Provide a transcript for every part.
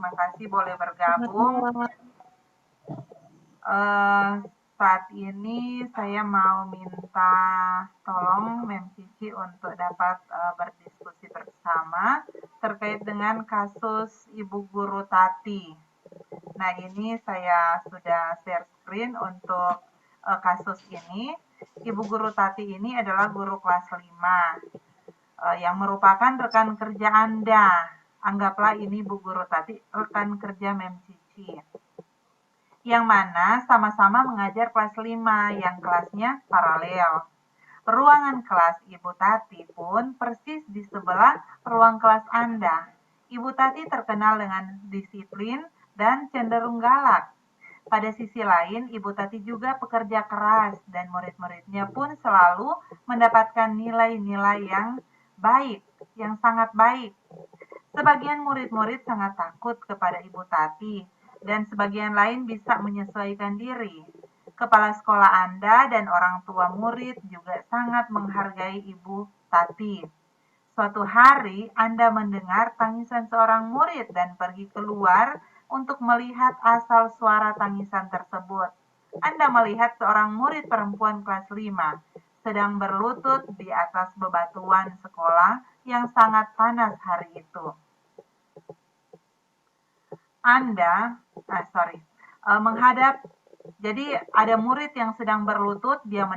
terima kasih boleh Selamat bergabung. malam. Saat ini saya mau minta tolong Mem Cici untuk dapat berdiskusi bersama terkait dengan kasus Ibu Guru Tati. Nah, ini saya sudah share screen untuk kasus ini. Ibu Guru Tati ini adalah guru kelas 5 yang merupakan rekan kerja Anda. Anggaplah ini Bu Guru Tati rekan kerja Mem Cici. Yang mana sama-sama mengajar kelas 5 yang kelasnya paralel. Ruangan kelas Ibu Tati pun persis di sebelah ruang kelas Anda. Ibu Tati terkenal dengan disiplin dan cenderung galak. Pada sisi lain, Ibu Tati juga pekerja keras dan murid-muridnya pun selalu mendapatkan nilai-nilai yang baik, yang sangat baik. Sebagian murid-murid sangat takut kepada Ibu Tati dan sebagian lain bisa menyesuaikan diri. Kepala sekolah Anda dan orang tua murid juga sangat menghargai Ibu Tati. Suatu hari Anda mendengar tangisan seorang murid dan pergi keluar untuk melihat asal suara tangisan tersebut. Anda melihat seorang murid perempuan kelas 5 sedang berlutut di atas bebatuan sekolah yang sangat panas hari itu. Anda, menghadap, jadi ada murid yang sedang berlutut, dia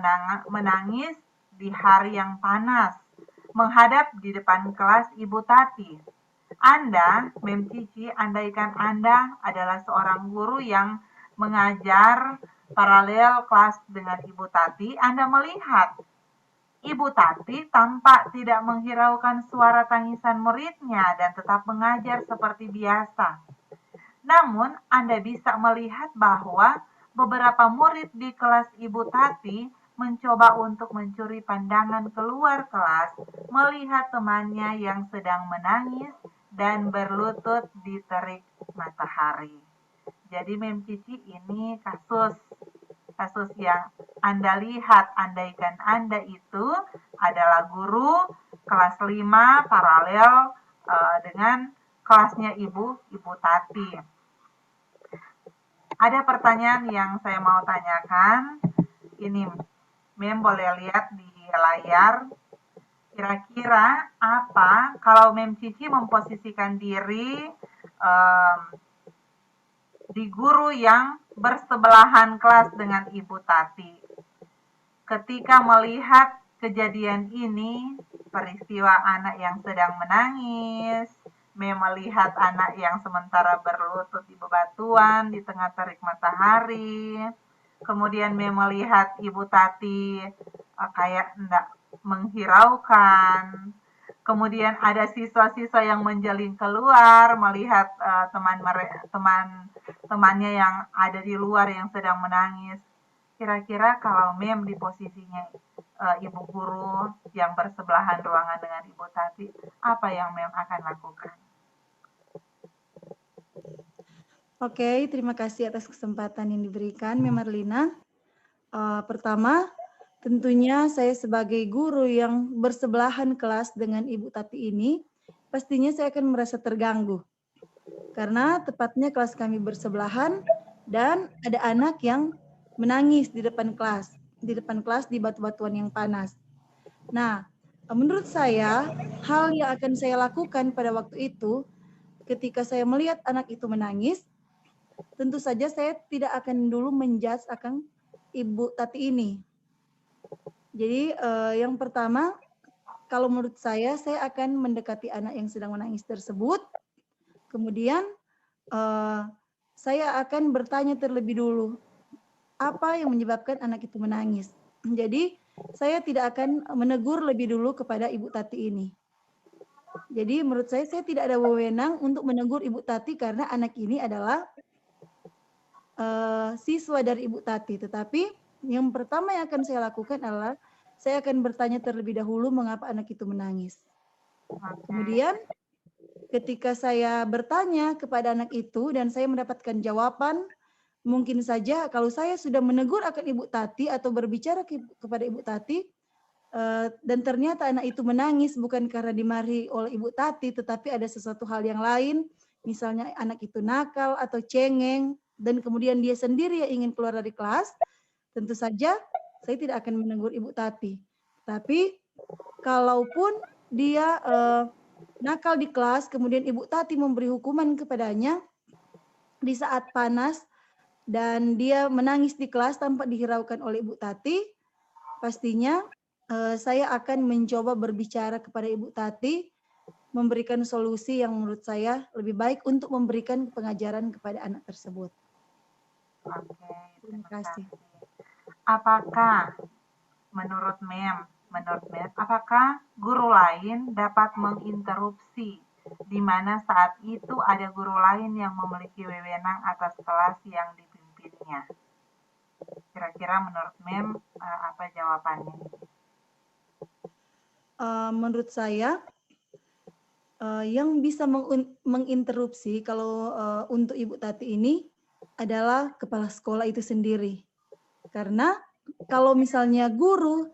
menangis di hari yang panas, menghadap di depan kelas Ibu Tati. Anda, Mem Cici, andaikan Anda adalah seorang guru yang mengajar paralel kelas dengan Ibu Tati, Anda melihat Ibu Tati tampak tidak menghiraukan suara tangisan muridnya dan tetap mengajar seperti biasa. Namun, Anda bisa melihat bahwa beberapa murid di kelas Ibu Tati mencoba untuk mencuri pandangan keluar kelas melihat temannya yang sedang menangis dan berlutut di terik matahari. Jadi Mem Cici ini kasus yang Anda lihat andaikan Anda itu adalah guru kelas 5 paralel dengan kelasnya Ibu Tati. Ada pertanyaan yang saya mau tanyakan. Ini Mem boleh lihat di layar. Kira-kira apa kalau Mem Cici memposisikan diri di guru yang bersebelahan kelas dengan Ibu Tati? Ketika melihat kejadian ini, peristiwa anak yang sedang menangis, melihat anak yang sementara berlutut di bebatuan di tengah terik matahari, kemudian melihat Ibu Tati kayak enggak menghiraukan, kemudian ada siswa-siswa yang menjeling keluar melihat temannya yang ada di luar yang sedang menangis. Kira-kira kalau Mem di posisinya ibu guru yang bersebelahan ruangan dengan Ibu Tati, apa yang Mem akan lakukan? Oke, terima kasih atas kesempatan yang diberikan, Mem Marlina. Pertama, tentunya saya sebagai guru yang bersebelahan kelas dengan Ibu Tati ini, pastinya saya akan merasa terganggu. Karena tepatnya kelas kami bersebelahan dan ada anak yang menangis di depan kelas di batu-batuan yang panas. Nah, menurut saya, hal yang akan saya lakukan pada waktu itu, ketika saya melihat anak itu menangis, tentu saja saya tidak akan dulu menjudge akan Ibu Tati ini. Jadi yang pertama, kalau menurut saya akan mendekati anak yang sedang menangis tersebut. Kemudian saya akan bertanya terlebih dulu, apa yang menyebabkan anak itu menangis. Jadi saya tidak akan menegur lebih dulu kepada Ibu Tati ini. Jadi menurut saya tidak ada wewenang untuk menegur Ibu Tati karena anak ini adalah siswa dari Ibu Tati. Tetapi yang pertama yang akan saya lakukan adalah saya akan bertanya terlebih dahulu mengapa anak itu menangis. Kemudian ketika saya bertanya kepada anak itu dan saya mendapatkan jawaban, mungkin saja kalau saya sudah menegur akan Ibu Tati atau berbicara kepada Ibu Tati, dan ternyata anak itu menangis bukan karena dimarahi oleh Ibu Tati, tetapi ada sesuatu hal yang lain misalnya anak itu nakal atau cengeng, dan kemudian dia sendiri yang ingin keluar dari kelas, tentu saja saya tidak akan menegur Ibu Tati. Tapi kalaupun dia nakal di kelas, kemudian Ibu Tati memberi hukuman kepadanya di saat panas dan dia menangis di kelas tanpa dihiraukan oleh Ibu Tati, pastinya saya akan mencoba berbicara kepada Ibu Tati, memberikan solusi yang menurut saya lebih baik untuk memberikan pengajaran kepada anak tersebut. Oke, Terima terima kasih. kasih. Apakah menurut apakah guru lain dapat menginterupsi di mana saat itu ada guru lain yang memiliki wewenang atas kelas yang dipimpinnya? Kira-kira menurut apa jawabannya? Menurut saya yang bisa menginterupsi kalau untuk Ibu Tati ini adalah kepala sekolah itu sendiri. Karena kalau misalnya guru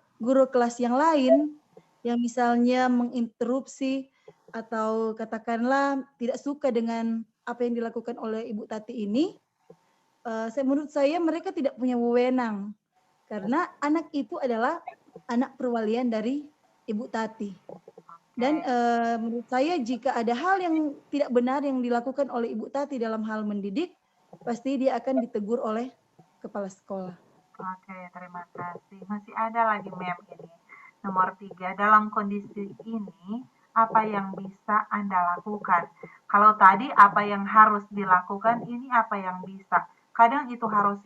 kelas yang lain yang misalnya menginterupsi atau katakanlah tidak suka dengan apa yang dilakukan oleh Ibu Tati ini, menurut saya mereka tidak punya wewenang. Karena anak itu adalah anak perwalian dari Ibu Tati. Dan menurut saya jika ada hal yang tidak benar yang dilakukan oleh Ibu Tati dalam hal mendidik, pasti dia akan ditegur oleh kepala sekolah. Oke, terima kasih. Masih ada lagi ini. Nomor 3, dalam kondisi ini, apa yang bisa Anda lakukan? Kalau tadi apa yang harus dilakukan, ini apa yang bisa. Kadang itu harus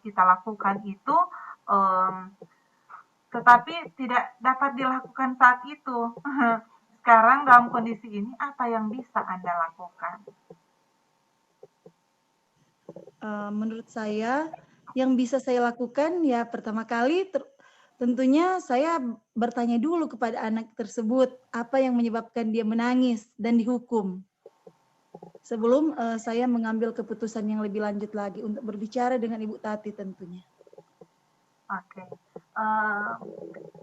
kita lakukan itu, tetapi tidak dapat dilakukan saat itu. Sekarang dalam kondisi ini, apa yang bisa Anda lakukan? Menurut saya yang bisa saya lakukan ya pertama kali tentunya saya bertanya dulu kepada anak tersebut apa yang menyebabkan dia menangis dan dihukum. Sebelum saya mengambil keputusan yang lebih lanjut lagi untuk berbicara dengan Ibu Tati tentunya. Oke.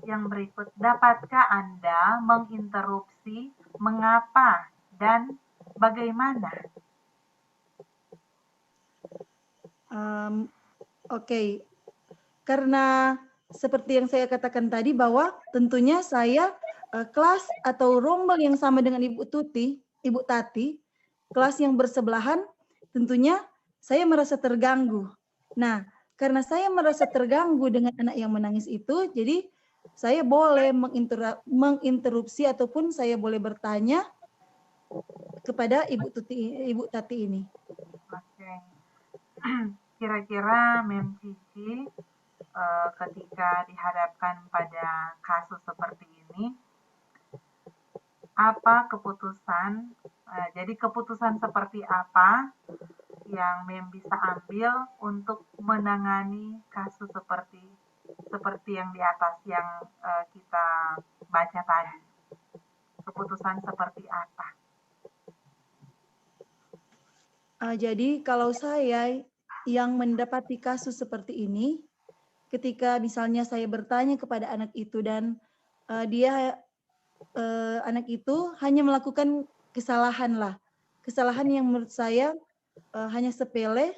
Yang berikut, dapatkah Anda menginterupsi mengapa dan bagaimana? Oke. Karena seperti yang saya katakan tadi bahwa tentunya saya kelas atau rombel yang sama dengan Ibu Tati, kelas yang bersebelahan, tentunya saya merasa terganggu. Nah, karena saya merasa terganggu dengan anak yang menangis itu, jadi saya boleh menginterupsi ataupun saya boleh bertanya kepada Ibu Tati ini. Oke. Kira-kira Mem Cici ketika dihadapkan pada kasus seperti ini, apa keputusan, jadi keputusan seperti apa yang Mem bisa ambil untuk menangani kasus seperti yang di atas yang kita baca tadi? Keputusan seperti apa? Jadi kalau saya yang mendapati kasus seperti ini, ketika misalnya saya bertanya kepada anak itu dan anak itu hanya melakukan kesalahan yang menurut saya hanya sepele,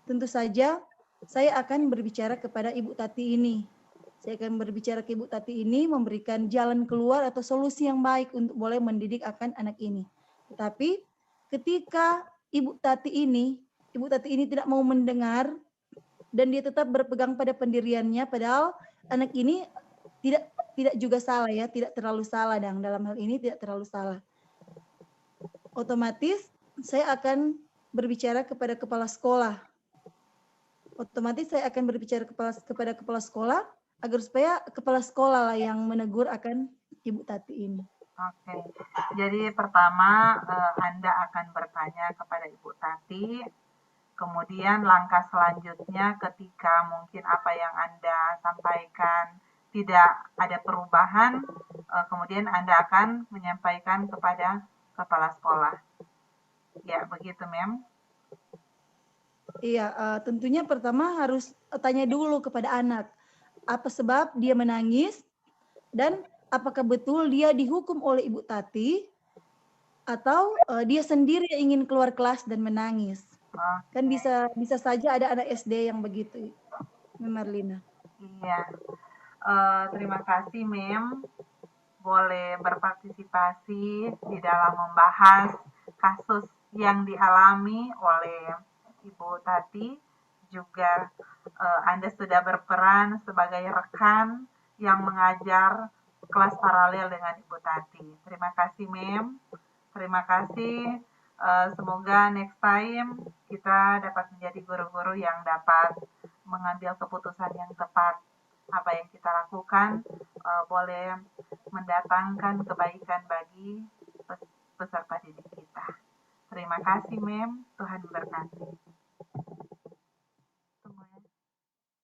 tentu saja saya akan berbicara kepada Ibu Tati ini. Saya akan berbicara ke Ibu Tati ini, memberikan jalan keluar atau solusi yang baik untuk boleh mendidik akan anak ini. Tetapi ketika Ibu Tati ini tidak mau mendengar dan dia tetap berpegang pada pendiriannya, padahal anak ini tidak juga salah ya, tidak terlalu salah dalam hal ini tidak terlalu salah. Otomatis saya akan berbicara kepada kepala sekolah. Kepada kepala sekolah agar supaya kepala sekolah lah yang menegur akan Ibu Tati ini. Oke, jadi pertama Anda akan bertanya kepada Ibu Tati, kemudian langkah selanjutnya ketika mungkin apa yang Anda sampaikan tidak ada perubahan, kemudian Anda akan menyampaikan kepada kepala sekolah. Ya, begitu, Mem? Iya, tentunya pertama harus tanya dulu kepada anak, apa sebab dia menangis dan apakah betul dia dihukum oleh Ibu Tati atau dia sendiri yang ingin keluar kelas dan menangis. Kan Oke. bisa saja ada anak SD yang begitu, Mem Marlina. Iya. Terima kasih, Mem. Boleh berpartisipasi di dalam membahas kasus yang dialami oleh Ibu Tati. Juga Anda sudah berperan sebagai rekan yang mengajar kelas paralel dengan Ibu Tati. Terima kasih, Mem. Terima kasih. Semoga next time kita dapat menjadi guru-guru yang dapat mengambil keputusan yang tepat. Apa yang kita lakukan boleh mendatangkan kebaikan bagi peserta didik kita. Terima kasih, Mem. Tuhan memberkati.